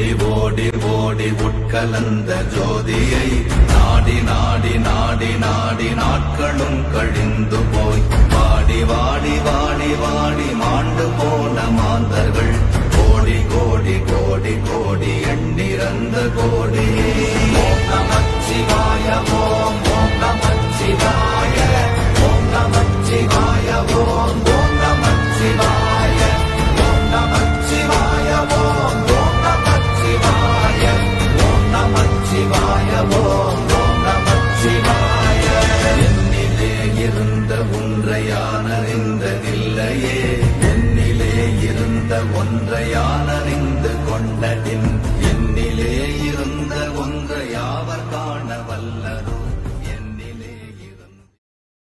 ஓடி ஓடி உட்கலந்த ஜோதியை நாடி நாடி நாடி நாடி நாட்களும் கழிந்து போய் வாடி வாடி வாடி வாடி மாண்டு போன மாந்தர்கள் கோடி கோடி கோடி கோடி எண்ணிறந்த கோடி. ஓம் நமச்சிவாய ஓம் ஓம் நமச்சிவாய ஓம் நமச்சிவாய ஓம் ஓம் நமச்சிவாய ஓம் நமச்சிவாய ஓம் ஓம் நமச்சிவாய ஓம் நமச்சிவாய ஓம் ஓம் நமச்சிவாய. என்னிலே இருந்த ஒன்றையானறிந்ததில்லையே, என்னிலே இருந்த ஒன்றையானறிந்த